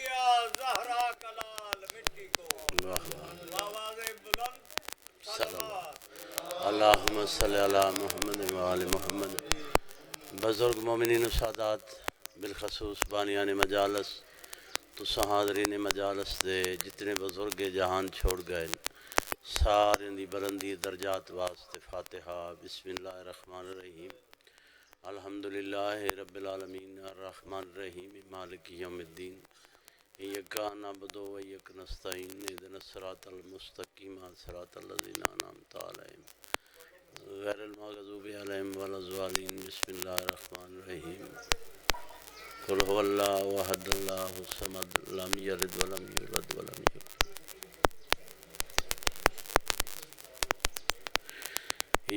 کیا زہرا کلال مٹی کو آواز بلند صلوات اللہم صلی علی محمد و آل محمد. بزرگ مومنین و سادات بالخصوص بانیان مجالس تو حاضرین مجالس دے جتنے بزرگ جہان چھوڑ گئے سارے دی بلندی درجات واسطے فاتحہ. بسم اللہ الرحمن الرحیم. الحمدللہ رب العالمین الرحمن الرحیم مالک یوم الدین. ایاک نعبد و ایاک نستعین اهدنا الصراط المستقیم صراط الذین انعمت علیہم غیر المغضوب علیہم ولا الضالین. بسم اللہ الرحمن الرحیم. قل هو اللہ احد اللہ الصمد لم یلد ولم یولد ولم یولد.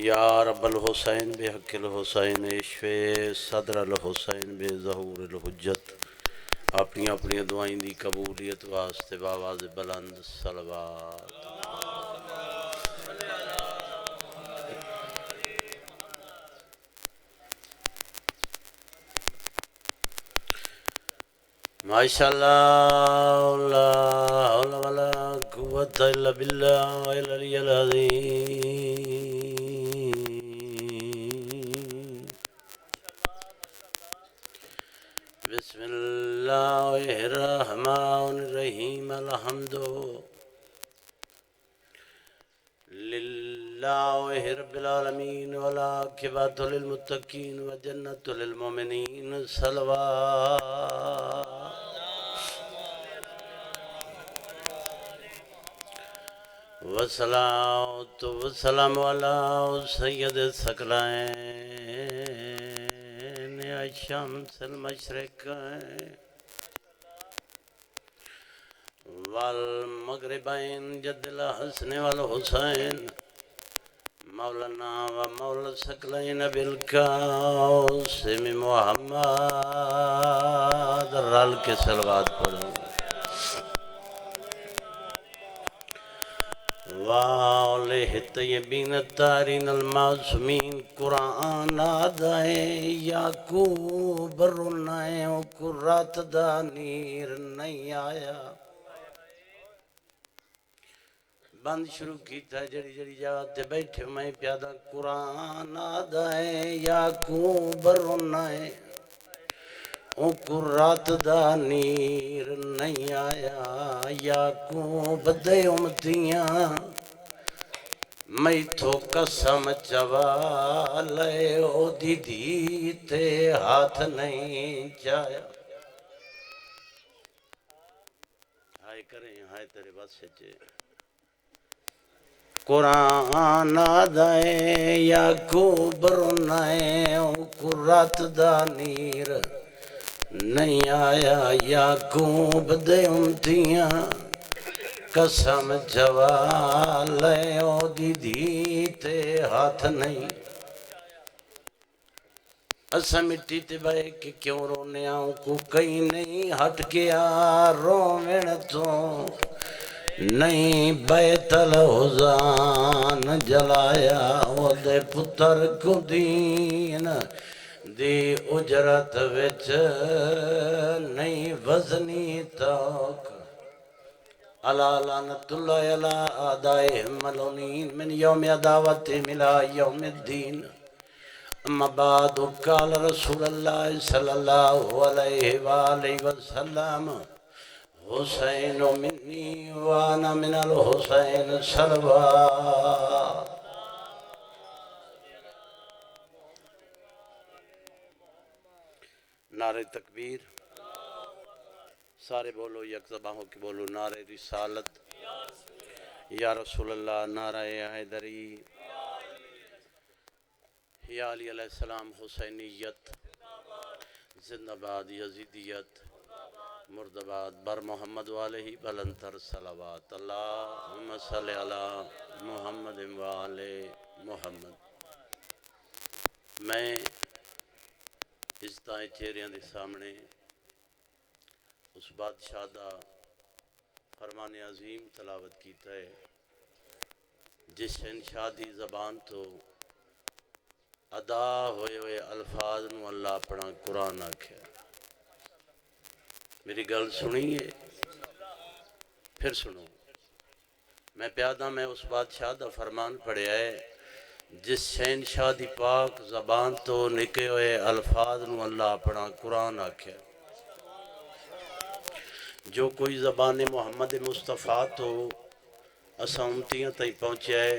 یا رب الحسین بحق الحسین اشفِ صدر الحسین بظہور الحجت. اپنی اپنی دعائیں دی قبولیت واسطے باواز بلند صلوات. ماشاءاللہ لا حول ولا قوة الا باللہ العلی العظیم. بسم اللہ الرحمن الرحیم. الحمد للہ رب العالمین والعاقبۃ للمتقین وجنۃ للمؤمنین. صلوات والصلاة والسلام علی سید الثقلین الشمس المشرقین والمغربین جد الحسن والحسین مولانا و مولا الثقلین بالقاسم محمد. رل کے صلوات پڑھو. وآلہ الطیبین الطاہرین المعصومین. قرآن آدھائے یعقوب رنائے و قرات دا نیر نہیں آیا. بند شروع کیتا جڑی جڑی جگہ تے بیٹھے میں پیادہ. قرآن آدھائے یعقوب رنائے او قرات دا نیر نہیں آیا. یعقوب دے امتیاں میں تو قسم چوا لے او دی تے ہاتھ نہیں جایا. ہائے کریں ہائے تیرے بات سچے. قرآن آدھائے یعقوب رنائے او قرات دا نیر نہیں آیا. یعقوب دے امتیاں قسم چوا لے او دی تے ہاتھ نہیں. اسا مٹی تے بے کہ کیوں رونے آؤں کو کہیں نہیں ہٹ گیا رومن تو نہیں. بیت الحزان جلایا او دے پتر کو دین دی اجرت وچ نہیں وزنی توک. علی لعنت اللہ علی آدائہم ملونین من یوم عداوت ملا یوم الدین. اما بعد قال رسول اللہ صلی اللہ علیہ وآلہ وسلم حسین منی وانا من الحسین. صلوات. نعرہ تکبیر. سارے بولو یک زبان ہو کے بولو. نعرہ رسالت یا رسول اللہ. نعرہ حیدری یا علی علیہ السلام. حسینیت زندہ باد. یزیدیت مرد آباد. بر محمد والہ بلندر صلوات. اللہم صلی علی محمد و آل محمد. میں اس تائیں چہریاں دے سامنے اس بادشاہ دا فرمان عظیم تلاوت کیتا ہے جس شہنشاہ دی زبان تو ادا ہوئے ہوئے الفاظ نو اللہ اپنا قرآن آکھیا. میری گل سنیے پھر سنو میں پیادہ میں اس بادشاہ دا فرمان پڑھیا ہے جس شہنشاہ دی پاک زبان تو نکے ہوئے الفاظ نو اللہ اپنا قرآن آکھیا جو کوئی زبان محمد مصطفیٰ تو اساں امتیاں تئی پہنچیا ہے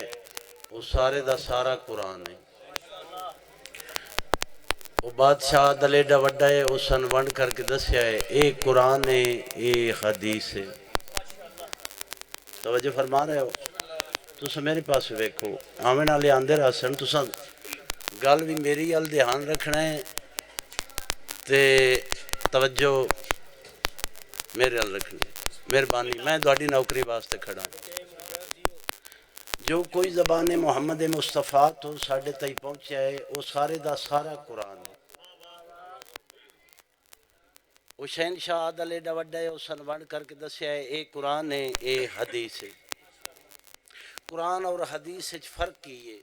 وہ سارے دا سارا قرآن ہے وہ بادشاہ دلیڈا وڈا ہے اس سن ونڈ کر کے دسیا ہے ایک قرآن ہے ایک حدیث ہے توجہ فرما رہے ہو تسا میرے پاس ویکھو آمن والے آندے راسن تسا گل بھی میری ال دھیان رکھنا ہے تے توجہ میرے ال رکھنی ہے مہربانی میں تہاڈی نوکری واسطے کھڑا ہوں جو کوئی زبان محمد مصطفیٰ تو ساڈے تئی پہنچیا ہے وہ سارے دا سارا قرآن ہے وہ شہنشاہ عادل ایڈا وڈا ہے اس سن ونڈ کر کے دسیا ہے اے قرآن ہے اے حدیث ہے قرآن اور حدیث وچ فرق کی ہے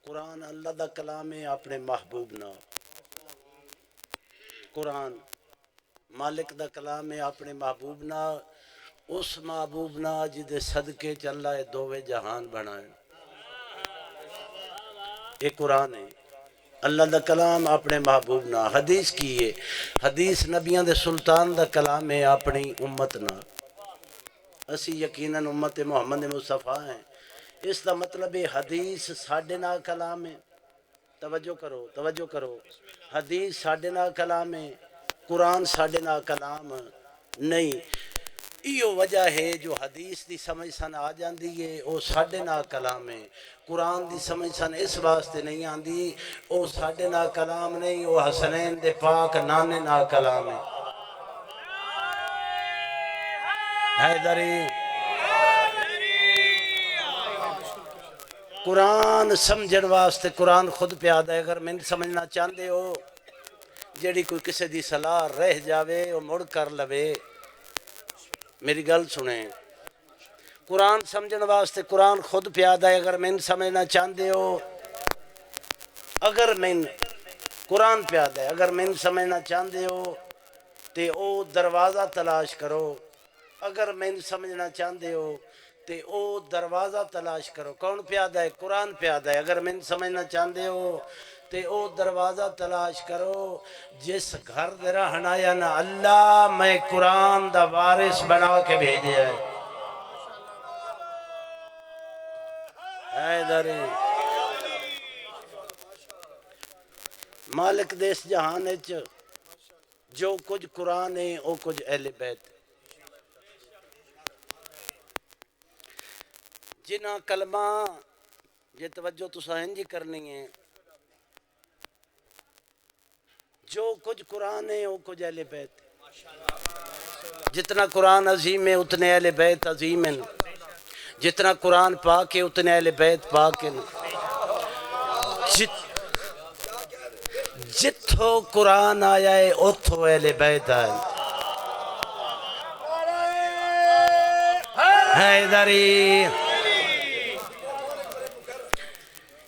قرآن اللہ دا کلام ہے اپنے محبوب نال قرآن مالک دا کلام ہے اپنے محبوب نال اس محبوب نال جدے صدقے چ اللہ دووے جہان بنائے یہ قرآن ہے اللہ دا کلام اپنے محبوب نال حدیث کی ہے حدیث نبیاں دے سلطان دا کلام ہے اپنی امت نال اسی یقیناً امت محمد مصطفیٰ ہیں اس دا مطلب ہے حدیث ساڈے نال کلام ہے توجہ کرو حدیث ساڈے نال کلام ہے قرآن ساڈے نال کلام نہیں ایو وجہ ہے جو حدیث دی سمجھ سن آ جاندی ہے او ساڈے نال کلام ہے قرآن دی سمجھ سن اس واسطے نہیں آندی او ساڈے نال کلام نہیں او حسنین دے پاک نانے نال کلام ہے حیدری قرآن سمجھن واسطے قرآن خود پیادہ ہے اگر میں سمجھنا چاہتے ہو جیڑی کوئی کسی دی صلاح رہ جاوے وہ مڑ کر لوے میری گل سنیں قرآن سمجھن واسطے قرآن خود پیادہ ہے اگر میں سمجھنا چاہتے ہو اگر میں قرآن پیادہ ہے اگر میں سمجھنا چاہتے ہو تے او دروازہ تلاش کرو اگر میں سمجھنا چاہتے ہو تے او دروازہ تلاش کرو کون پیادہ ہے قرآن پیادہ ہے اگر میں سمجھنا چاہتے ہو تے او دروازہ تلاش کرو جس گھر دے رہنا یا نہ اللہ میں قرآن دا وارث بنا کے بھیجے ہے حیدری مالک دیس جہان وچ جو کچھ قرآن ہے او کچھ اہل بیت جنہ کلمہ یہ توجہ تو سہنجی کرنی ہے جو کچھ قرآن ہے وہ کچھ اہل بیت جتنا قرآن عظیم ہے اتنے اہل بیت عظیم ہیں جتنا قرآن پاک ہے اتنے اہل بیت پاک ہیں جتھو قرآن آیا ہے اتھو اہل بیت آئے حیدری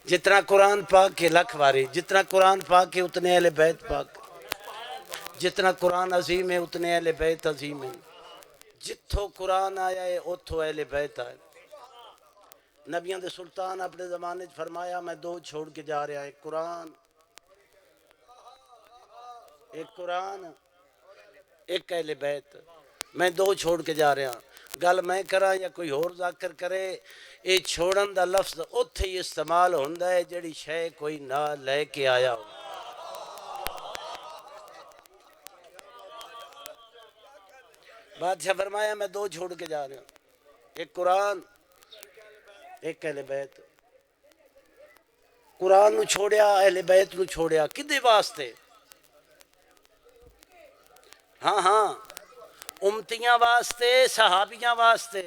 جتنا قرآن پاک کے لکھ واری جتنا قرآن پاک کے اتنے اہل بیت پاک جتنا قرآن عظیم ہے اتنے اہل بیت عظیم ہیں جتھو قرآن آیا ہے اتھو اہل بیت آئے نبیان دے سلطان اپنے زمانے فرمایا میں دو چھوڑ کے جا رہا ایک قرآن ایک اہل بیت میں دو چھوڑ کے جا رہا گل میں کرا یا کوئی اور ذاکر کرے یہ چھوڑن دا لفظ اتھے ہی استعمال ہوندہ ہے جڑی شے کوئی نہ لے کے آیا ہو بادشاہ فرمایا میں دو چھوڑ کے جا رہا ہوں ایک قرآن ایک اہل بیت قرآن نو چھوڑیا اہل بیت نو چھوڑیا کدے واسطے ہاں امتیاں واسطے صحابیاں واسطے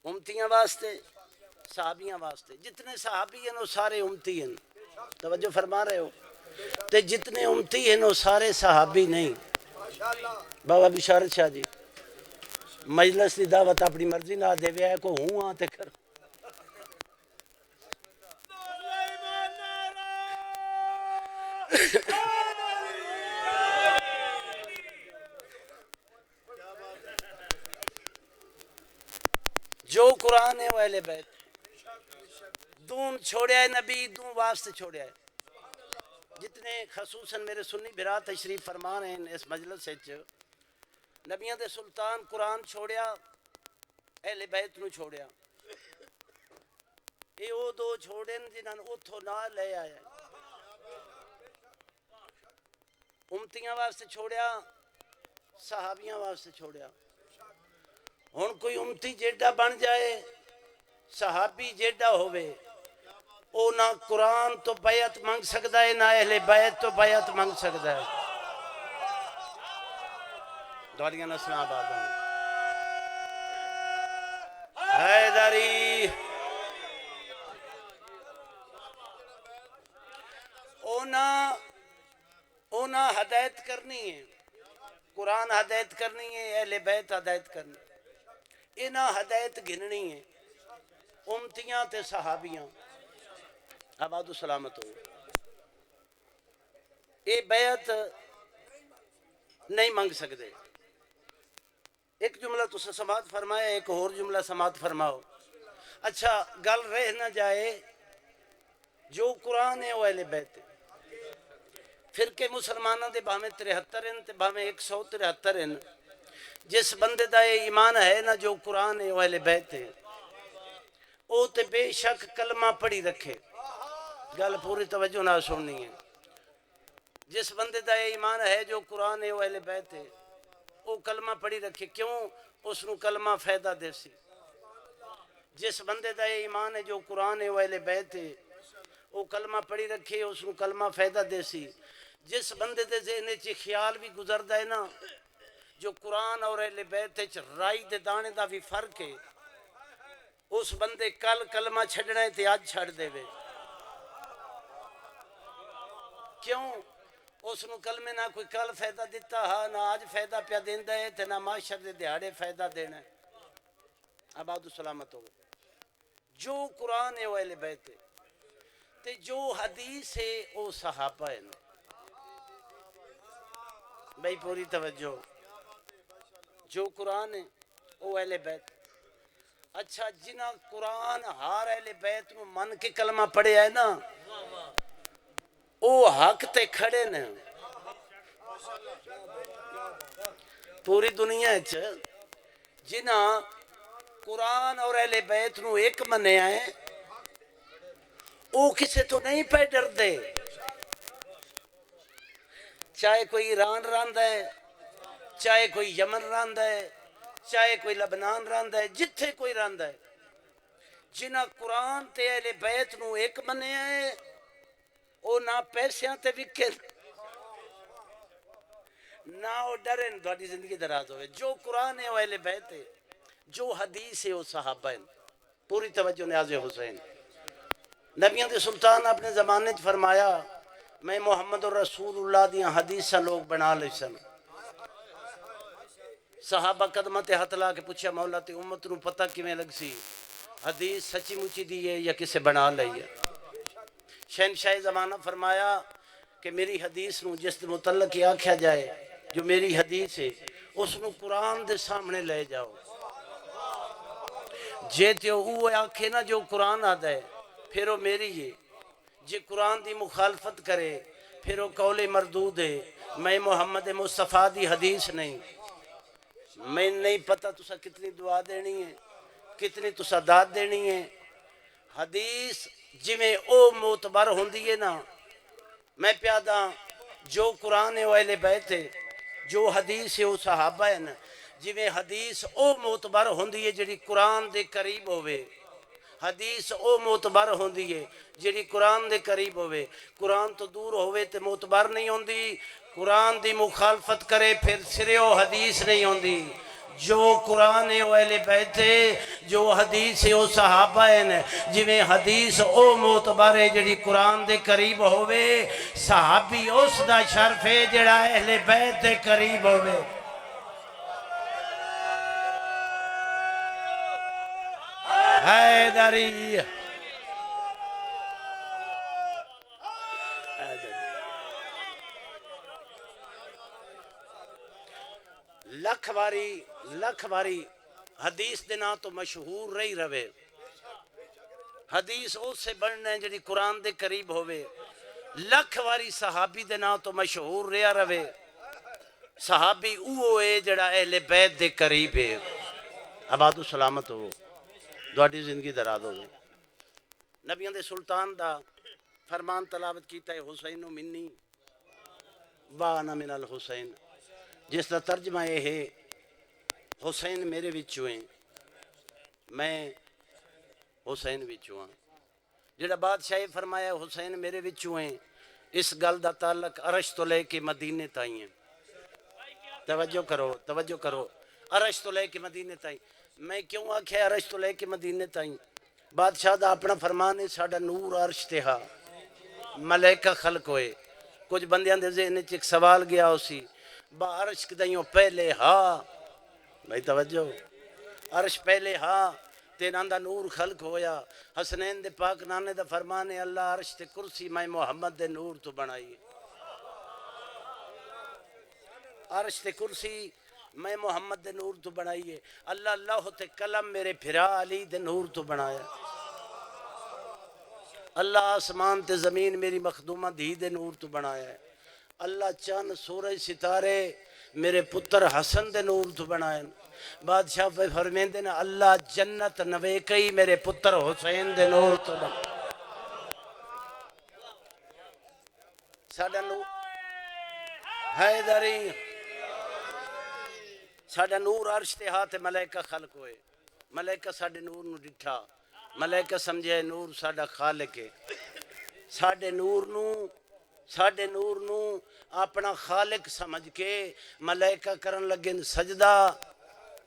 امتیاں واسطے صحابیاں واسطے جتنے صحابی ہیں وہ سارے امتی ہیں توجہ فرما رہے ہو تے جتنے امتی ہیں وہ سارے صحابی نہیں بابا بشارت شاہ جی مجلس دی دعوت اپنی مرضی نہ دے وے کو ہوں آتے کرو جو قرآن ہے وہ اہل بیت دون چھوڑیا ہے نبی دون واسطے چھوڑیا ہے جتنے خصوصاً میرے سنی برا تشریف فرمان ہیں اس مجلس وچ نبیاں دے سلطان قرآن چھوڑیا اہل بیت نو چھوڑیا یہ وہ دو چھوڑے جنہاں نے اتھوں نہ لے آیا امتیاں واسطے چھوڑیا صحابیاں واسطے چھوڑیا ہن کوئی امتی جیڈا بن جائے صحابی جیڈا ہوئے او نہ قرآن تو بیعت منگ سکتا ہے نہ اہل بیت تو بیعت منگ سکتا ہے دوڑیاں نسلیں آباد ہوں حیدری اونا ہدایت کرنی ہے قرآن ہدایت کرنی ہے اہل بیت ہدایت کرنی ہے انہاں ہدایت گھننی ہے امتیاں تے صحابیاں آباد و سلامت ہو یہ بیعت نہیں منگ سکتے ایک جملہ تو سماعت فرمایا ایک اور جملہ سماعت فرماؤ اچھا گل رہ نہ جائے جو قرآن ہے وہ اہل بیت ہے فرقے مسلمانوں دے بھامیں 73 ہیں تے بھامیں 173 ہیں جس بندے دا یہ ایمان ہے نا جو قرآن ہے وہ اہل بیت ہے او تے بے شک کلمہ پڑھی رکھے گل پوری توجہ نہ سننی ہے جس بندے دا یہ ایمان ہے جو قرآن ہے وہ اہل بیت ہے وہ کلمہ پڑھی رکھے کیوں اس نو کلمہ فائدہ دے سی جس بندے دا یہ ایمان ہے جو قرآن ہے وہ اہل بیت ہے وہ کلمہ پڑھی رکھے اس نو کلمہ فائدہ دے سی جس بندے دے ذہن چ خیال بھی گزردا ہے نا جو قرآن اور اہل بیت وچ رائی دے دانے دا بھی فرق ہے اس بندے کل کلمہ چھڑنا ہے تے آج چھڑ دے وے کیوں اس نو کلمے نہ کوئی کل فائدہ دیتا ہا نہ آج فائدہ پیا دیندا ہے تے نہ معاشر دے دیہاڑے فائدہ دینا ہے آباد و سلامت ہو جو قرآن ہے وہ اہل بیت ہے تے جو حدیث ہے وہ صحابہ ہے بھائی پوری توجہ جو قرآن ہے وہ اہل بیت اچھا جنہ قرآن ہار اہل بیت نو من کے کلمہ پڑھے ہے نا او حق تے کھڑے نے پوری دنیا جنہ قرآن اور اہل بیت نو ایک منیا ہے او کسے تو نہیں پہ ڈر دے چاہے کوئی ایران رہندا ہے چاہے کوئی یمن رہندا ہے چاہے کوئی لبنان رہندا ہے جتھے کوئی رہندا ہے جنہ قرآن تے اہل بیت نو ایک منیا ہے او نہ پیسیاں تے وکے نہ او ڈرن تہاڈی زندگی دراز ہوئے جو قرآن ہے وہ اہل بیت ہے جو حدیث ہے وہ صحابہ ہیں پوری توجہ نیاز حسین نبیوں دے سلطان اپنے زمانے چ فرمایا میں محمد رسول اللہ دیاں حدیثاں لوگ بنا لے سن صحابہ قدمہ تے ہاتھ لا کے پوچھا مولا تے امت نو پتہ کیویں لگ سی حدیث سچی مچی دی ہے یا کسے بنا لئی ہے شہنشاہ زمانہ فرمایا کہ میری حدیث نو جس دے متعلق یہ آکھیا جائے جو میری حدیث ہے اس نو قرآن دے سامنے لے جاؤ جے تے وہ آکھے نا جو قرآن آدھا ہے پھر وہ میری ہے جے قرآن دی مخالفت کرے پھر وہ قول مردود ہے میں محمد مصطفیٰ دی حدیث نہیں میں نہیں پتہ تسا کتنی دعا دینی ہے کتنی تسا داد دینی ہے حدیث جویں او معتبر ہوندی ہے نا میں پیادا جو قرآن ہے وہ اہل بیت ہے جو حدیث ہے وہ صحابہ ہے نا جویں حدیث او معتبر ہوندی ہے جڑی قرآن دے قریب ہوئے حدیث او معتبر ہوندی ہے جڑی قرآن دے قریب ہوئے قرآن تو دور ہوئے تے معتبر نہیں ہوندی قرآن دی مخالفت کرے پھر سریو حدیث نہیں ہوندی جو قرآن ہے وہ اہل بیت ہے جو حدیث ہے وہ صحابہ ہیں جویں حدیث او معتبر ہے جڑی قرآن دے قریب ہوئے صحابی اس دا شرف ہے جڑا اہل بیت دے قریب ہوئے حیدری لکھ باری حدیث دے نا تو مشہور رہی رہے حدیث اس سے بننا ہے جڑی قرآن دے قریب ہوئے لکھ واری صحابی دے نا تو مشہور رہا رہے صحابی اوہ ہے جڑا اہل بیت دے قریب ہے آباد و سلامت ہو دوڑی زندگی دراز ہو نبیان دے سلطان دا فرمان تلاوت کیتا ہے حسین منی وانا من الحسین جس دا ترجمہ یہ ہے حسین میرے وچوں ہیں میں حسین وچوں ہاں جڑا بادشاہ فرمایا حسین میرے وچوں ہیں اس گل دا تعلق عرش تو لے کے مدینے تائیں توجہ کرو عرش تو لے کے مدینے تائیں میں کیوں آکھے عرش تو لے کے مدینے تائیں بادشاہ دا اپنا فرمان ہے ساڑا نور عرش تے ہا ملائکہ خلق ہوئے کچھ بندیاں دے ذہن ایک سوال گیا اسی با عرش کدائیوں پہلے ہاں بھائی توجہ عرش پہلے ہاں تینان دا نور خلق ہویا حسنین دے پاک نانے دا فرمان ہے اللہ عرش تے کرسی میں محمد دے نور تو بنائی عرش تے کرسی میں محمد دے نور تو بنائیے اللہ اللہ تے قلم میرے پھرا علی دے نور تو بنایا اللہ آسمان تے زمین میری مخدومہ دھی دے نور تو بنایا ہے اللہ چاند سورج ستارے میرے پتر حسن دے نور تو بنایا بادشاہ فرمیندے نا اللہ جنت نویکئی میرے پتر حسین دے نور تو بنایا ساڑھا نور حیدری ساڑھا نور عرش تے ہاتھ ملائکہ خلق ہوئے ملائکہ ساڑھے نور نو ڈٹھا ملائکہ سمجھے نور ساڑھا خالق ہے ساڑھے نور نو اپنا خالق سمجھ کے ملائکہ کرن لگن سجدہ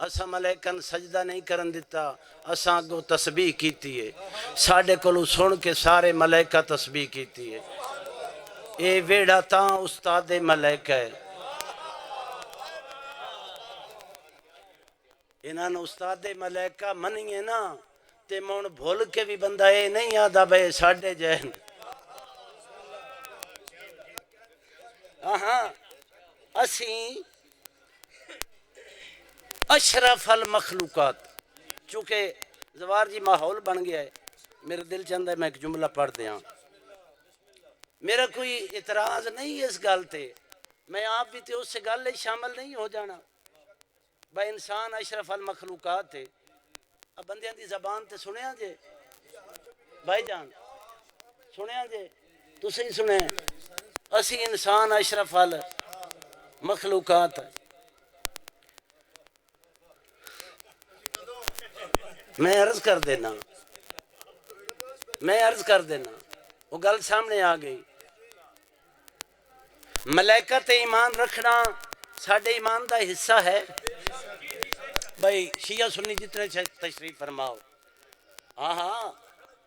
اسا ملائکہ سجدہ نہیں کرن دیتا اسا کو تسبیح کیتی ہے ساڑھے کلو سن کے سارے ملائکہ تسبیح کیتی ہے اے ویڑا تاں استاد ملائکہ ہے انہاں استاد ملائکہ منی ہے نا تے مون بھول کے بھی بندہ اے نہیں آدھا بھائی ساڑھے جہن اسیں اشرف المخلوقات چونکہ زوار جی ماحول بن گیا ہے میرا دل چاہتا ہے میں ایک جملہ پڑھ دیا میرا کوئی اعتراض نہیں ہے اس گل تے میں آپ بھی تے اس سے گل شامل نہیں ہو جانا بھائی انسان اشرف المخلوقات ہے اب بندیاں دی زبان تے سنیا جے بھائی جان سنیا جے تو صحیح سنے اسی انسان اشرف المخلوقات ہے میں عرض کر دینا وہ گل سامنے آ گئی ملائکہ تے ایمان رکھنا ساڑھے ایمان دا حصہ ہے بھائی شیعہ سنی جتنے تشریف فرماؤ ہاں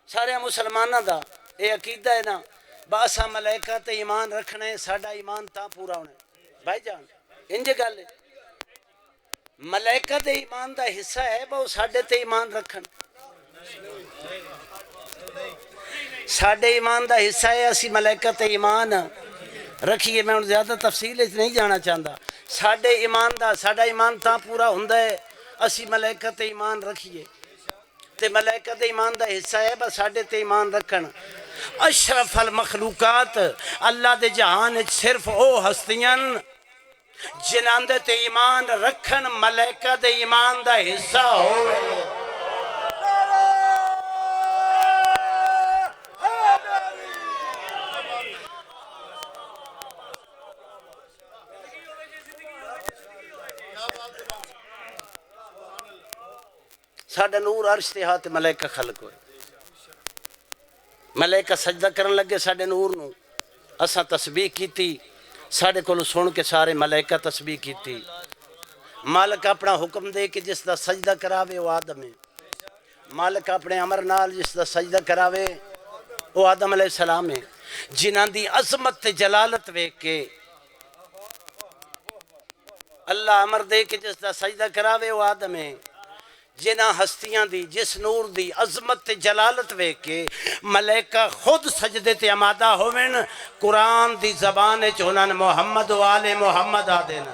سارے مسلمانہ دا اے عقیدہ ہے نا باسا ملائکہ تے ایمان رکھنے ساڑھا ایمان تا پورا ہونے بھائی جان انجے گل ہے ملائکہ تے ایمان دا حصہ ہے وہ ساڑھے تے ایمان رکھن ساڑھے ایمان دا حصہ ہے اسی ملائکہ تے ایمان رکھیے میں ان زیادہ تفصیل نہیں جانا چاہتا ساڑھا ایمان تا پورا ہوندہ ہے اسی ملائکہ تے ایمان رکھیے تے ملائکہ تے ایمان دا حصہ ہے بس ساڑھے تے ایمان رکھن اشرف المخلوقات اللہ دے جہان صرف او ہستیاں جنہاں دے تے ایمان رکھن ملائکہ دے ایمان دا حصہ ہوئے ساڑھا نور عرش تے ہاتھ ملائکہ خلق ہوئے ملائکہ سجدہ کرن لگے ساڑھے نور نو اساں تسبیح کیتی ساڑھے کولو سن کے سارے ملائکہ تسبیح کیتی مالک اپنا حکم دے کہ جس دا سجدہ کراوے وہ آدم ہے مالک اپنے امر نال جس دا سجدہ کراوے وہ آدم علیہ السلام ہے جنہاں دی عظمت تے جلالت ویکھ کے اللہ امر دے کہ جس دا سجدہ کراوے وہ آدم ہے جنہ ہستیاں دی جس نور دی عظمت تے جلالت ویکھ کے ملائکہ خود سجدے تے آمادہ ہوئن قرآن دی زبان چونن محمد و آل محمد آدھے نا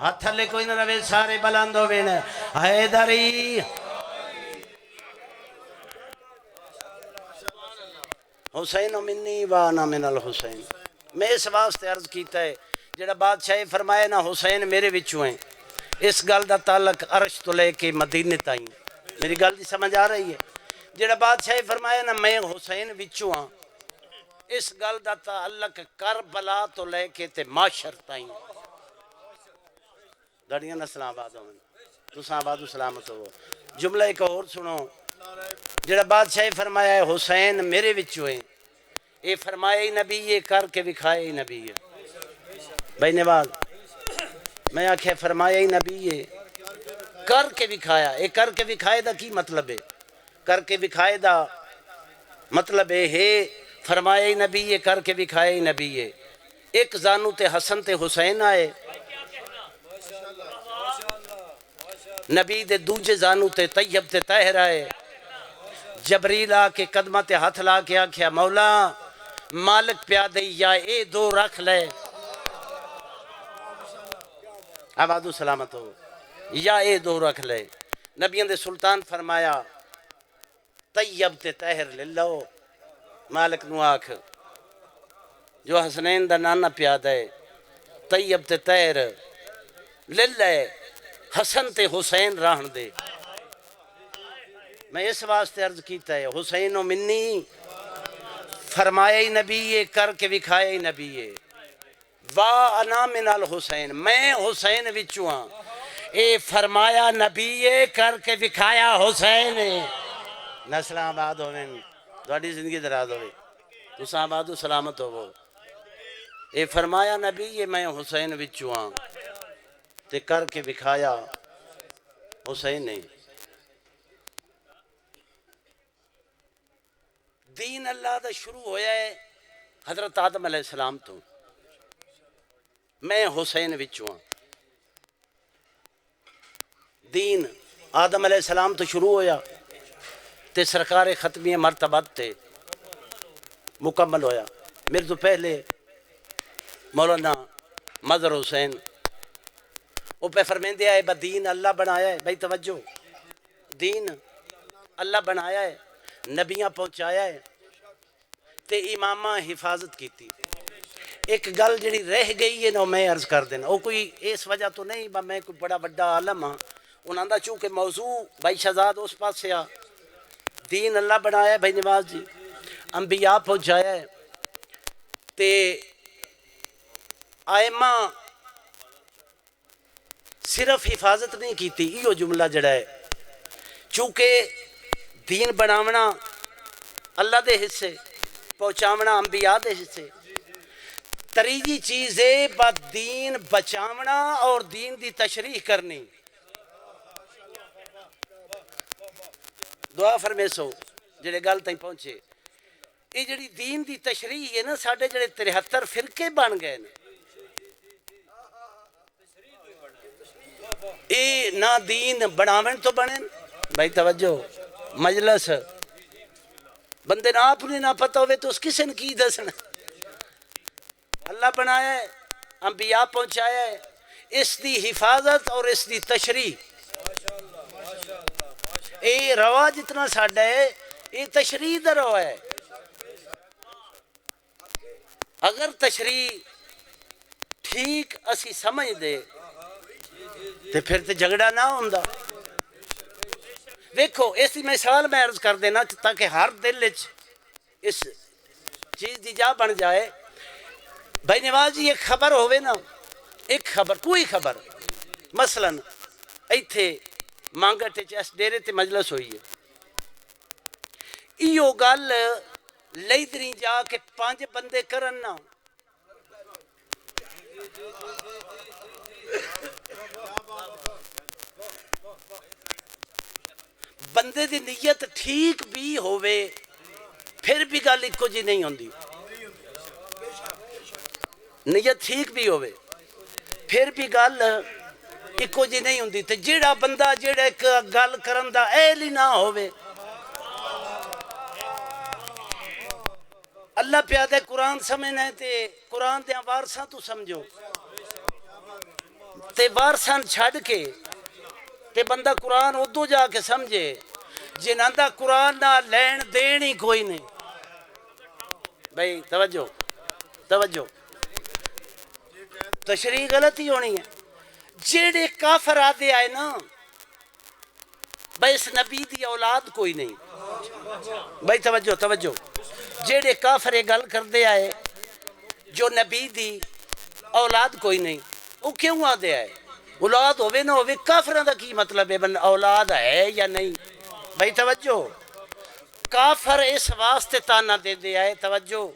ہاتھ تھلے کوئی نہ رہے سارے بلند ہو بین حیدری حسین منی وانا من الحسین میں اس واسطے عرض کیتا ہے جڑا بادشاہ فرمایا نا حسین میرے وچوں ہیں اس گل دا تعلق عرش تو لے کے مدینے تائیں میری گل دی سمجھ آ رہی ہے جڑا بادشاہ فرمایا نا میں حسین وچوں ہاں اس گل دا تعلق کربلا تو لے کے تے معاشر تائیں دڑیاں نسلاں آباد ہوں تساں آباد و سلامت ہو جملہ ایک اور سنو جڑا بادشاہ فرمایا ہے حسین میرے وچوں ہیں اے فرمایا ہی نبی یہ کر کے دکھایا ہی نبی ہے بھائی نواز میں آکھیا فرمایا ہی نبی یہ کر کے دکھایا اے کر کے دکھائے دا کی مطلب ہے کر کے دکھائے دا مطلب ہے فرمایا ہی نبی یہ کر کے دکھایا ہی نبی ہے ایک زانو تے حسن تے حسین آئے نبی دے دوجے زانو تے طیب تے طاہر آئے جبریل آ کے قدمہ تے ہاتھ لا کے آکھیا مولا مالک پیادے یا اے دو رکھ لے آبادو سلامت ہو یا اے دو رکھ لے نبیان دے سلطان فرمایا طیب تے طاہر لے لو مالک نو آکھ جو حسنین دا نانا پیادہ ہے طیب تے طاہر لے لے حسن تے حسین راہن دے میں اس واسطے عرض کیتا ہے حسین و منی فرمایا ہی نبی یہ کر کے دکھایا ہی نبی یہ وا انا من الحسین میں حسین وچوں ہاں اے فرمایا نبی یہ کر کے دکھایا حسین نسلاں آباد ہوئیں تھوڑی زندگی دراز ہوئے تساں آباد و سلامت ہو اے فرمایا نبی یہ میں حسین وچوں ہاں تے کر کے دکھایا حسین نے دین اللہ دا شروع ہویا ہے حضرت آدم علیہ السلام تو میں حسین وچوں ہاں دین آدم علیہ السلام تو شروع ہویا تے سرکار ختمی مرتبت تے مکمل ہویا میرے تو پہلے مولانا مظہر حسین وہ پہ فرمیندے آئے با دین اللہ بنایا ہے بھائی توجہ دین اللہ بنایا ہے نبیاں پہنچایا ہے تے امامہ حفاظت کی تھی ایک گل جڑی رہ گئی ہے نا میں عرض کر دینا وہ کوئی اس وجہ تو نہیں با میں کوئی بڑا بڑا عالم ہاں انہاں دا چونکہ موضوع بھائی شہزاد اس پاس سے دین اللہ بنایا ہے بھائی نواز جی انبیاء پہنچایا ہے تے آئمہ صرف حفاظت نہیں کی تھی یہ جملہ جڑا ہے چونکہ دین بناونا اللہ دے حصے پہنچاونا انبیاء دے حصے تریجی چیز ہے با دین بچاونا اور دین دی تشریح کرنی دعا فرمے سو جڑے گل تائیں پہنچے یہ جڑی دین دی تشریح ہے نا ساڑھے جڑے 73 فرقے بن گئے نا اے نہ دین بناون تو بنے بھائی توجہ مجلس بندے نہ آپ نے نہ پتہ ہوئے تو اس کسے نے کی دسنا اللہ بنایا ہے انبیاء پہنچایا ہے اس دی حفاظت اور اس دی تشریح اے روا جتنا ساڑھا ہے یہ تشریح دا روا ہے اگر تشریح ٹھیک اسی سمجھ دے تے پھر تے جھگڑا نہ ہوندا دیکھو اس مثال میں عرض کر دینا تاکہ ہر دل اس چیز دی جا بن جائے بھائی نواز جی ایک خبر ہوئے نا ایک خبر کوئی خبر مثلا ایتھے مانگٹ اس ڈیرے تے مجلس ہوئی ہے ایو گل لیدری جا کے 5 بندے کرن نا بندے دی نیت ٹھیک بھی ہوئے پھر بھی گل ایکو جی نہیں ہوندی نیت ٹھیک بھی ہوئے پھر بھی گل ایکو جی نہیں ہوندی تے جیڑا بندہ جیڑا ایک گل کرن دا اہل ہی نہ ہوئے اللہ پیادے قرآن سمجھنا ہے تے قرآن دے وارثاں تو سمجھو تے وارثاں چھڈ کے تے بندہ قرآن ادو جا کے سمجھے جنہاں دا قرآن نہ لین دین ہی کوئی نہیں. بھائی توجہ توجہ تشریح غلط ہی ہونی ہے. جیڑے کافر آدھے آئے نا بھائی اس نبی دی اولاد کوئی نہیں. بھائی توجہ توجہ جیڑے کافر یہ گل کردے آئے جو نبی دی اولاد کوئی نہیں وہ کیوں آدھے آئے؟ اولاد ہوئے نہ ہوئے کافران دا کی مطلب ہے بن اولاد ہے یا نہیں؟ بھائی توجہ کافر اس واسطے تانا دے دے آئے. توجہ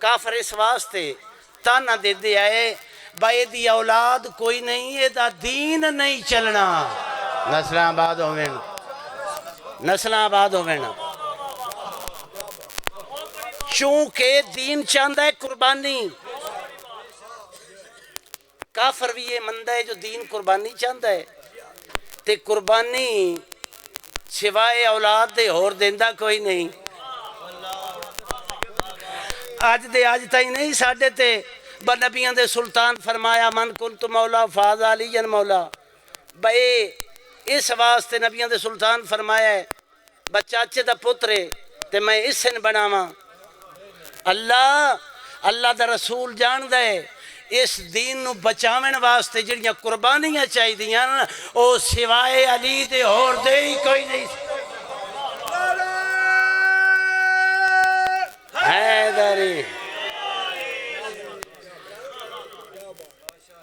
کافر اس واسطے تانا دے دے آئے بھائی دی اولاد کوئی نہیں یہ دا دین نہیں چلنا. نسل آباد ہوئے نسل آباد ہوئے چونکہ دین چاہتا ہے قربانی. کافر بھی یہ مندہ ہے جو دین قربانی چاہتا ہے تے قربانی سوائے اولاد دے اور دیندہ کوئی نہیں. آج دے آج تائی نہیں ساڑھے تے نبیاں دے سلطان فرمایا من کنت مولا فاز علی مولا. بھائی اس واسطے نبیاں دے سلطان فرمایا ہے بچاچے دا پترے تے میں اس سن بناواں. اللہ اللہ دا رسول جان دے اس دین نو بچاون واسطے جڑیاں قربانیاں چاہی دیاں او سوائے علی دے اور دے ہی کوئی نہیں. حیدری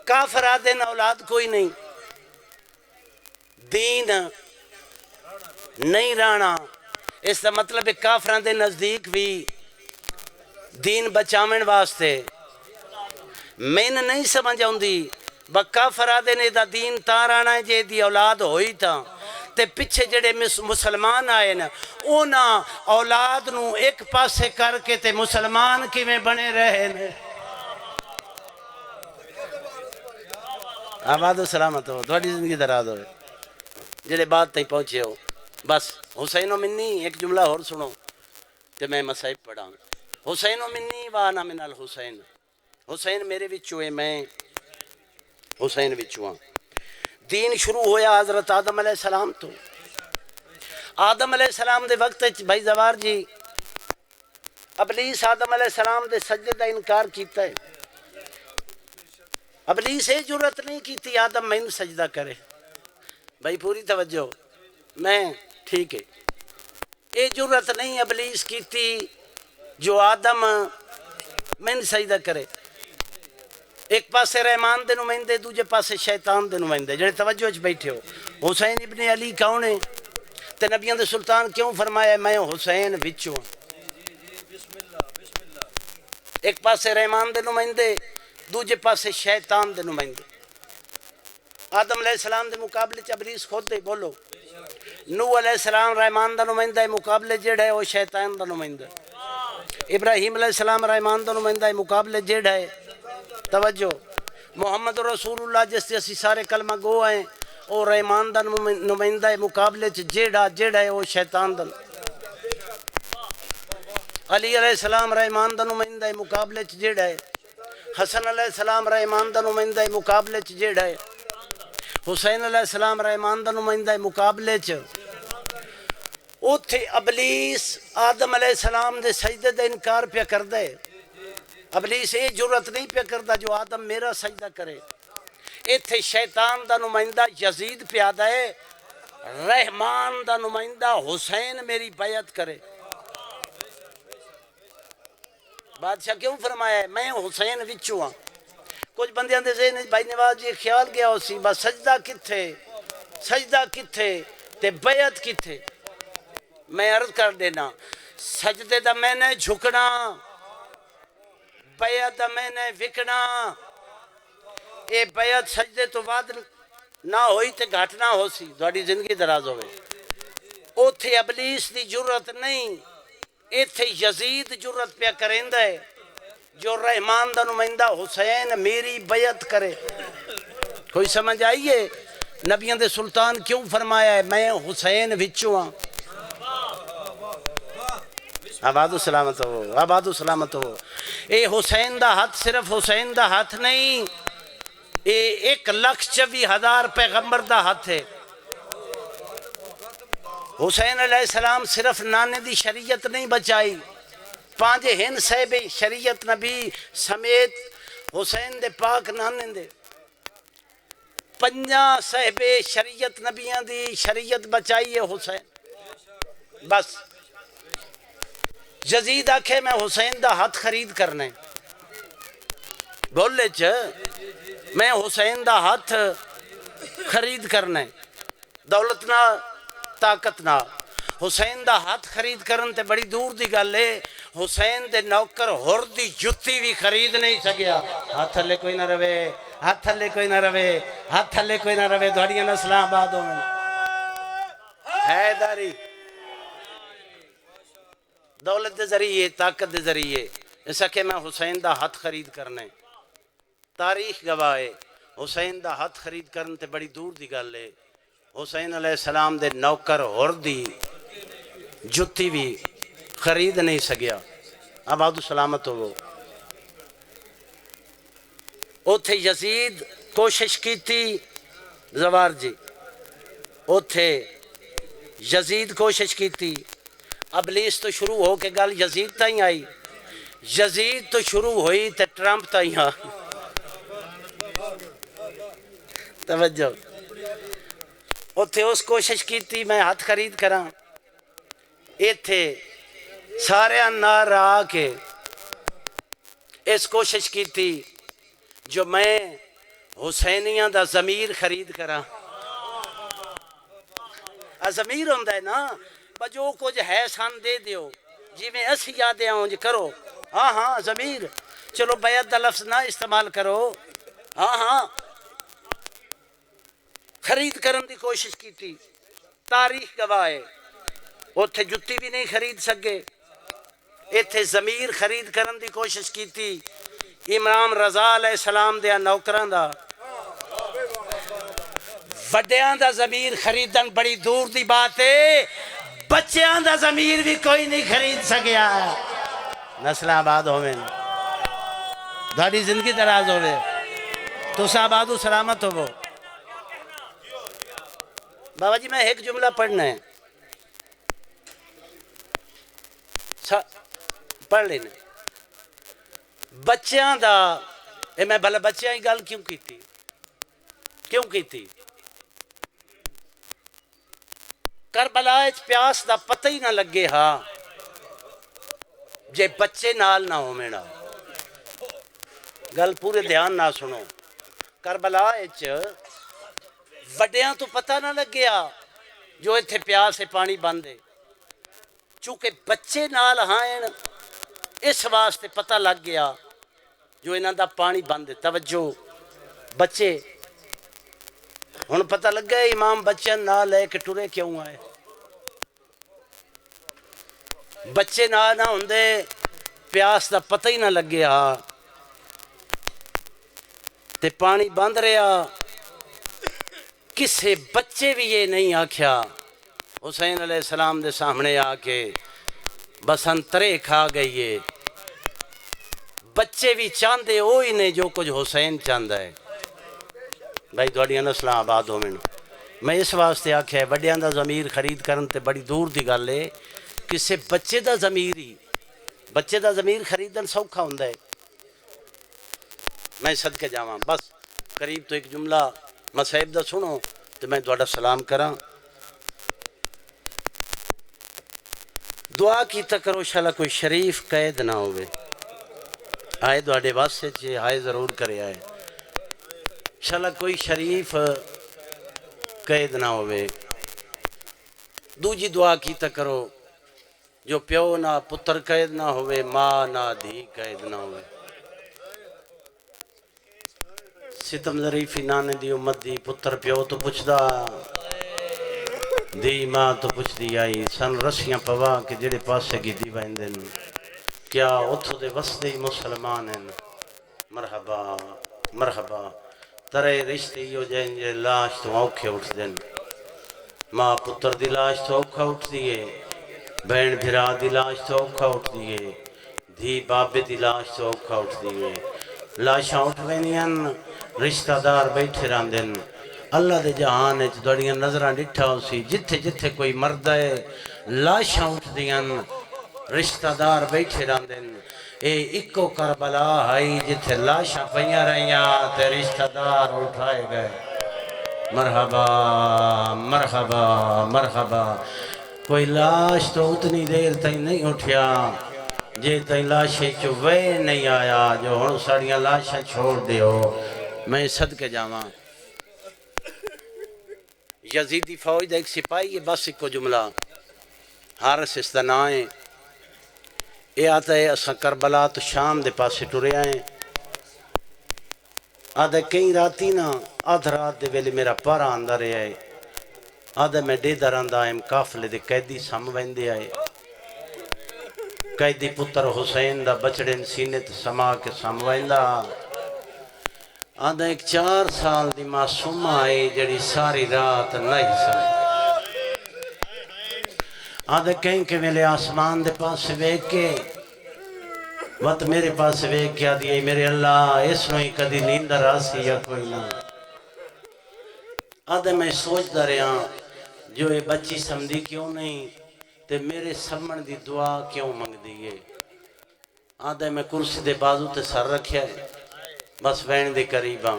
کافر آدھن اولاد کوئی نہیں دین نہیں رانا. اس کا مطلب ہے کافران دے نزدیک بھی دین بچاون واسطے میں نہیں سمجھ آؤندی کافر آدھن دا دین تا رانا ہے جے دی اولاد ہوئی تا تے پچھے جڑے مسلمان آئے نا اونا اولاد نو ایک پاسے کر کے تے مسلمان کی میں بنے رہے نے. آباد و سلامت ہو تھوڑی زندگی دراز ہوئے جڑے بات تھی پہنچے ہو. بس حسین و منی ایک جملہ اور سنو تے میں مسائب پڑھا. حسین و منی وانا من الحسین حسین میرے وچوں ہے میں حسین وچوں. دین شروع ہویا حضرت آدم علیہ السلام تو. آدم علیہ السلام دے وقت بھائی زوار جی ابلیس آدم علیہ السلام دے سجدے دا انکار کیتا ہے. ابلیس یہ جرت نہیں کیتی آدم میں سجدہ کرے. بھائی پوری توجہ میں ٹھیک ہے یہ جرت نہیں ابلیس کیتی جو آدم میں سجدہ کرے. ایک پاسے رحمان دے نمائندے دوجے پاسے شیطان دے نمائندے جڑے توجہ اچھ بیٹھے ہو. حسین ابن علی کون ہے تے نبیان دے سلطان کیوں فرمایا میں حسین وچوں. ایک پاسے رحمان دے نمائندے دوجے پاسے شیطان دے نمائندے. آدم علیہ السلام دے مقابلے چ ابلیس خود دے بولو. نوح علیہ السلام رحمان دا نمائندہ ہے مقابلے جیڑا ہے وہ شیطان دا نمائندہ. ابراہیم علیہ السلام رحمان دا نمائندہ ہے مقابلے جیڑا ہے توجہ محمد رسول اللہ جس سے اسی سارے کلمہ گو آئیں اور رحمان دا نمائندہ ہے مقابلے جیڑا ہے وہ شیطان دا. علی علیہ السلام رحمان دا نمائندہ ہے مقابلے جیڑا ہے. حسن علیہ السلام رحمان دا نمائندہ ہے مقابلے جیڑا ہے. حسین علیہ السلام رحمان دا نمائندہ ہے مقابلے اوتھے ابلیس آدم علیہ السلام دے سجدے دا انکار پیا کردہ ہے. ابلیس یہ جرت نہیں پیا کردہ جو آدم میرا سجدہ کرے. ایتھے شیطان دا نمائندہ یزید پیادہ ہے رحمان دا نمائندہ حسین میری بیعت کرے. بادشاہ کیوں فرمایا ہے میں حسین وچوں ہاں. کچھ بندیاں دے ذہن بھائی نواز جی خیال گیا ہو سی بس سجدہ کتھے تے بیعت کتھے. میں عرض کر دینا سجدے دا میں نے جھکنا بیعت دا میں نے وکنا. اے بیعت سجدے تو بعد نہ ہوئی تے گھٹ نہ ہو سی تھوڑی زندگی دراز ہوئے. اوتھے ابلیس دی جرت نہیں ایتھے یزید جرت پیا کرندہ ہے جو رحمان دا نمائندہ حسین میری بیعت کرے. کوئی سمجھ آئیے نبیان دے سلطان کیوں فرمایا ہے میں حسین وچوں ہاں. آباد و سلامت ہو آباد و سلامت ہو. اے حسین دا ہاتھ صرف حسین دا ہاتھ نہیں یہ 1,24,000 پیغمبر دا ہاتھ ہے۔ حسین علیہ السلام صرف نانے دی شریعت نہیں بچائی، 5 ہن صاحب شریعت نبی سمیت حسین دے پاک نانے دے 5 صاحب شریعت نبیاں دی شریعت بچائی ہے حسین۔ بس یزید آکھے میں حسین دا ہاتھ خرید کرنے، بولے میں حسین دا ہاتھ خرید کرنے، دولت نہ طاقت نہ، حسین دا ہاتھ خرید کرن تے بڑی دور دی گل ہے۔ حسین دے نوکر ہور دی جتی بھی خرید نہیں سکیا۔ ہاتھ تھلے کوئی نہ روے، ہاتھ تھلے کوئی نہ روے، ہاتھ تھلے کوئی نہ روے، دوڑیاں نسلاں آباد ہوں حیداری دولت دے ذریعے، طاقت دے ذریعے، ایسا کہ میں حسین دا ہاتھ خرید کرنے، تاریخ گواہ ہے حسین دا ہاتھ خرید کرن تے بڑی دور دی گل ہے۔ حسین علیہ السلام دے نوکر ہور دی جتی بھی خرید نہیں سکیا۔ آباد و سلامت ہو۔ اوتھے یزید کوشش کی تھی، زوار جی اوتھے یزید کوشش کی تھی، ابلیس تو شروع ہو کے گل یزید تائیں آئی، یزید تو شروع ہوئی تے ٹرمپ تائیں آ۔ توجہ، اوتھے اس کوشش کی تھی میں ہاتھ خرید کراں، ایتھے سارے نار آ کے اس کوشش کی تھی جو میں حسینیاں دا ضمیر خرید کراں۔ ضمیر ہوندہ ہے نا، جو کچھ ہے سان دے دیو، جی میں اسی یادیں آؤں جی کرو، ہاں ہاں ضمیر، چلو بیعت دا لفظ نہ استعمال کرو، ہاں ہاں خرید کرن دی کوشش کی تھی، تاریخ گواہ ہے۔ اوتھے جتی بھی نہیں خرید سکے، ایتھے ضمیر خرید کرن دی کوشش کی تھی۔ امام رضا علیہ السلام دیا نوکران دا وڈیاں دا ضمیر خریدن بڑی دور دی بات ہے، بچیاں دا ضمیر بھی کوئی نہیں خرید سکیا۔ نسل آباد ہوئے، دھاڑی زندگی دراز ہوئے، تو آباد و سلامت ہو۔ بابا جی میں ایک جملہ پڑھنا ہے، پڑھ لینا۔ بچیاں دا میں بھلا بچیاں ہی گل کیوں کی تھی؟ کربلا پیاس دا پتہ ہی نہ لگے ہاں جے بچے نال نہ ہو میرا، گل پورے دھیان نہ سنو۔ کربلا وڈیاں تو پتہ نہ لگیا جو اتھے پیاس سے پانی بندے، چونکہ بچے نال ہاں اس واسطے پتہ لگ گیا جو انہاں دا پانی بندے۔ توجہ بچے ہن پتہ لگ گیا امام بچے نہ لے کے ٹرے کیوں آئے، بچے نہ ہوندے پیاس دا پتہ ہی نہ لگیا تے پانی بند رہا۔ کسے بچے بھی یہ نہیں آکھیا حسین علیہ السلام دے سامنے آ کے بس انترے کھا گئیے، بچے بھی چاندے ہوئی نے جو کچھ حسین چاندہ ہے۔ بھائی دوڑیاں نسلاں آباد ہو میں اس واسطے آکھیا ہے وڈیاں دا ضمیر خرید کرن تے بڑی دور دی گل ہے، کسے بچے دا ضمیر خریدن سوکھا ہوندہ ہے۔ میں صدقے جاواں بس قریب تو ایک جملہ مصاحب دا سنو تو میں دوڑا سلام کراں۔ دعا کی کرو شالا کوئی شریف قید نہ ہوئے، آئے دوڑے واسطے چھے آئے ضرور کرے آئے، شالا کوئی شریف قید نہ ہوئے۔ دوجی دعا کی کرو جو پیو نہ پتر قید نہ ہوئے، ماں نہ دھی قید نہ ہوئے۔ ستم ظریفی نانے دی امت دی، پتر پیو تو پوچھ دا، دی ماں تو پوچھ دی آئی، سن رسیاں پوا کہ جڑے پاسے کی دی بائندن، کیا اتھو دے وسدے مسلمان ہیں۔ مرحبا مرحبا، ترے رشتے یو جائیں جے لاش تو اوکھے اٹھ دن، ماں پتر دی لاش تو اوکھا اٹھ دیئے، بہن بھرا دی لاش تو اوکھا اٹھ دیئے، دھی بابے دی لاش تو اوکھا اٹھ دیئے، لاشاں اٹھ وینیاں رشتہ دار بیٹھے رہندن اللہ دے جہان وچ تہاڈیاں نظراں ڈٹھا ہو سی جتھے جتھے کوئی مرد ہے لاشاں اٹھ دیاں رشتہ دار بیٹھے رہندن اے اکو کربلا ہے جتھے لاشاں پئیاں رہیاں تے رشتہ دار اٹھائے گئے مرحبا مرحبا مرحبا کوئی لاش تو اتنی دیر تک نہیں اٹھیا جے تائیں لاشیں چو وے نہیں آیا جو ہن ساڑیاں لاشاں چھوڑ دیو میں صدقے جاواں یزیدی فوج دا ایک سپاہی ہے بس ایک جملہ حارث اس دا نام ہے یہ آتا ہے اساں کربلا تو شام دے پاسے ٹرے آئے آدھا کئی راتی نا آدھ رات دے ویلے میرا پارا آندہ رہے آئے آدھا میں دے درندہ آئے کافلے دے قیدی سمویندے آئے قیدی پتر حسین دا بچڑن سینے تے سما کے سمویندہ آدھا ایک 4 سال دی معصومہ آئے جڑی ساری رات نہیں سمجھ آدھا کہیں کہ میرے آسمان دے پاس ویک کے وقت میرے پاس ویک کیا دیئے میرے اللہ اس میں کدی نیندہ راسی یا کوئی نہ آدھا میں سوچ دا رہا جو یہ بچی سمدھی کیوں نہیں تے میرے سمن دی دعا کیوں منگ دیئے آدھا میں کرسی دے بازو تے سر رکھیا ہے بس وین دے قریباں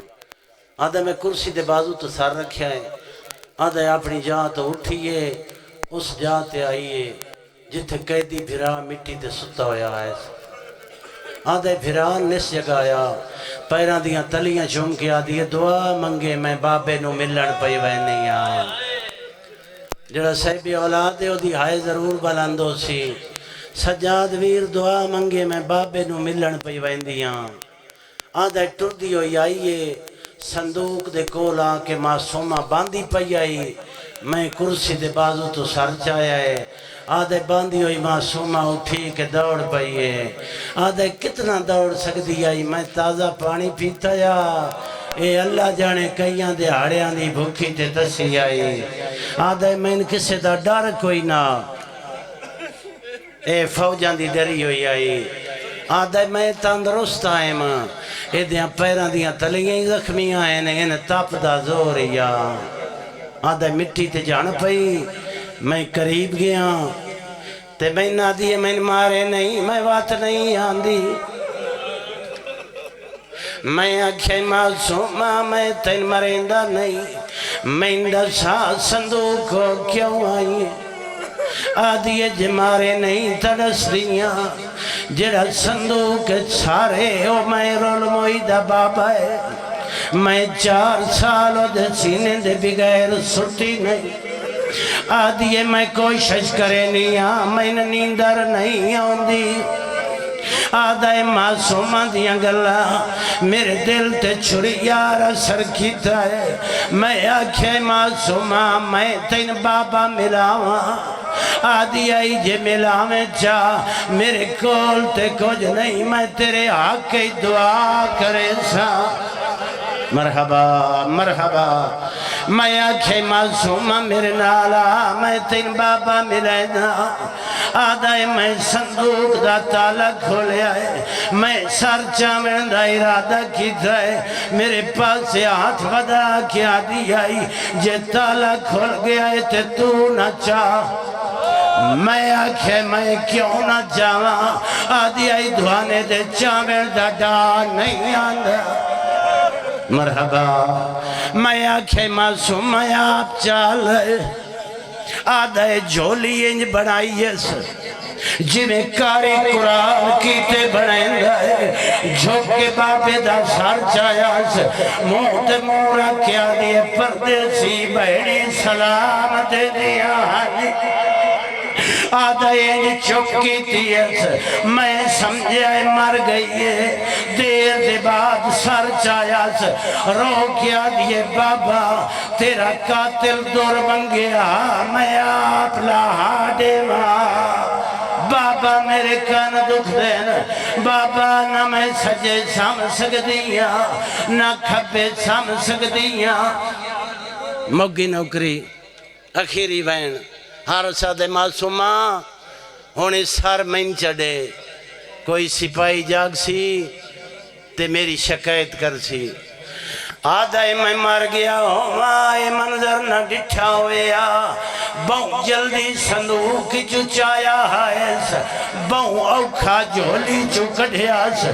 آدھا میں کرسی دے بازو تے سر رکھیا ہے آدھا اپنی جا تو اٹھئیے اس جا تے آئیے جتھے قیدی بھرا مٹی تے ستا ہویا ہے آدھے بھران نس جگایا پیران دیاں تلیاں چون کے آدھے دعا منگے میں بابے نو ملن پئی وینی آیا جڑا صحبی اولاد ہے او دی ہائے ضرور بلندو سی سجاد ویر دعا منگے میں بابے نو ملن پئی ویندی آدھے ٹر دی ہوئی آئیے صندوق دے کولا کے معصومہ باندھی پئی آئی میں کرسی دے بازو تو سر چایا ہے آدھے باندھی ہوئی معصومہ اٹھی کے دوڑ پئیے آدھے کتنا دوڑ سکتی آئی میں تازہ پانی پیتا یا اے اللہ جانے کئیاں دے ہاڑیاں دی بھوکی تے تسی آئی آدھے میں ان کسے دا ڈر کوئی نہ اے فوجاں دی ڈری ہوئی آئی آدھے میں تندرست آئے ماں اے دیاں پیران دیاں تلیاں زخمیاں ہیں ان تاپ دا زور یا آدھے مٹی تے جان پئی میں قریب گیا تے میں نہ دیئے میں مارے نہیں میں بات نہیں آندی میں آکھے معصومہ میں تین مرندہ نہیں میں دسا صندوق کو کیوں آئی آدھیے جمارے نہیں تڑس دیاں جڑا صندوق سارے او میں رول مویدہ بابا ہے میں 4 سالوں دے سینے دے بغیر سٹی نہیں آدھیے میں کوشش کرے نہیں میں نیندر نہیں آندی آدھے معصومہ دیاں گلا میرے دل تے چھڑی یار اثر کیتا ہے میں آکھے معصومہ میں تین بابا ملاواں آدھی آئی جے ملاویں چاہ میرے کول تے کچھ نہیں میں تیرے حق کی دعا کرے سا مرحبا مرحبا میں آکھے معصومہ میرے نالا میں تین بابا ملے نا آدھائے میں صندوق دا تالا کھولے آئے میں سر چامن دا ارادہ کی تھے میرے پاس سے ہاتھ ودا کیا دی آئی جے تالا کھول گیا ہے تے تو نہ چاہ میں آکھے میں کیوں نہ چاہاں آدھی آئی دھوانے دے چامن دا ڈان نہیں آندھا مرحبا میں آکھے معصوم میں آپ چال آدھے جھولی انج بنائیس جی میں کاری قرآن کیتے بنائیں گئے جھوکے باپے دا سار چایاس موت مورا کیا دیے پردیسی بہنی سلام دے دیا آدھا یہ چوکی تیس میں سمجھے مر گئی ہے دیر دے بعد سر چایاس رو کیا دیے بابا تیرا قاتل دور بن گیا میں آپ لاہا دے ماں بابا میرے کان دکھ دین بابا نہ میں سجے سام سکدیاں نہ کھپے سام سکدیاں مگی نوکری اخیری وین ہر سادے معصومہ ہونے سار مین چڑے کوئی سپاہی جاگ سی تے میری شکایت کر سی آدھا میں مر گیا ہوا اے منظر نہ ڈٹھا ہویا بہو جلدی صندوق چو چایا ہائیس بہو اوکھا جھولی چو کڑھیا سے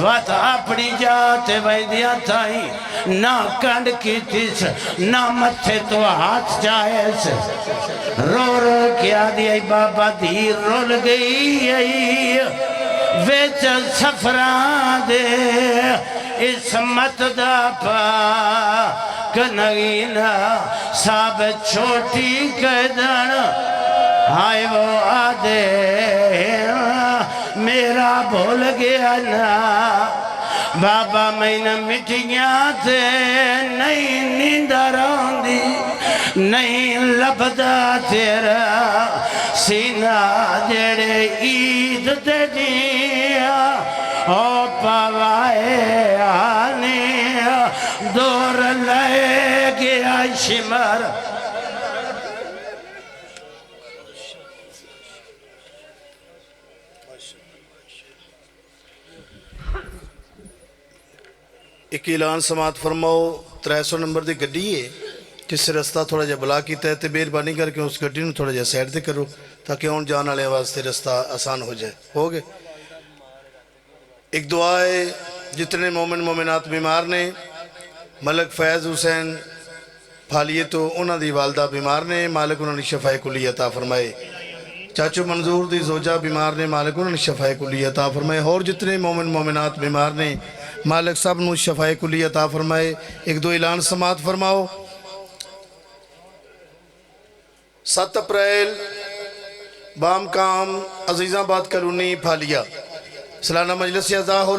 وات اپنی جاتے ویدیا تھائی نہ کنڈ کی تیس نہ متھے تو ہاتھ جائیس رو رو کیا دیا بابا دیر رول گئی ویچ سفران دے اسمت دا پا کنگینا ساب چھوٹی کدن آئے وہ آدھے میرا بھول گیا نا بابا میں نہ مٹیاں تھے نہیں نیندہ روندی نہیں لبدا تیرا سینہ جڑے عید دے دیا او پاوائے آنی دور لے گیا شمر ایک اعلان سماعت فرماؤ 300 نمبر دی گڈی ہے جس سے رستہ تھوڑا جا بلا کیتا ہے تے مہربانی کر کے اس گڈی نو تھوڑا جا سائڈ تے کرو تاکہ اون جان والے واسطے رستہ آسان ہو جائے ہو گئے ایک دعا ہے جتنے مومن مومنات بیمار نے ملک فیض حسین پھالیے تو انہاں دی والدہ بیمار نے مالک انہوں نے شفاء کلی عطا فرمائے چاچو منظور دی زوجہ بیمار نے مالک انہوں نے شفاء کلی عطا فرمائے اور جتنے مومن مومنات بیمار نے مالک سب نو شفاء کلی عطا فرمائے ایک دو اعلان سماعت فرماؤ 7 اپریل بام کام عزیزاں باد کلونی پھالیا سالانہ مجلس اعزا ہو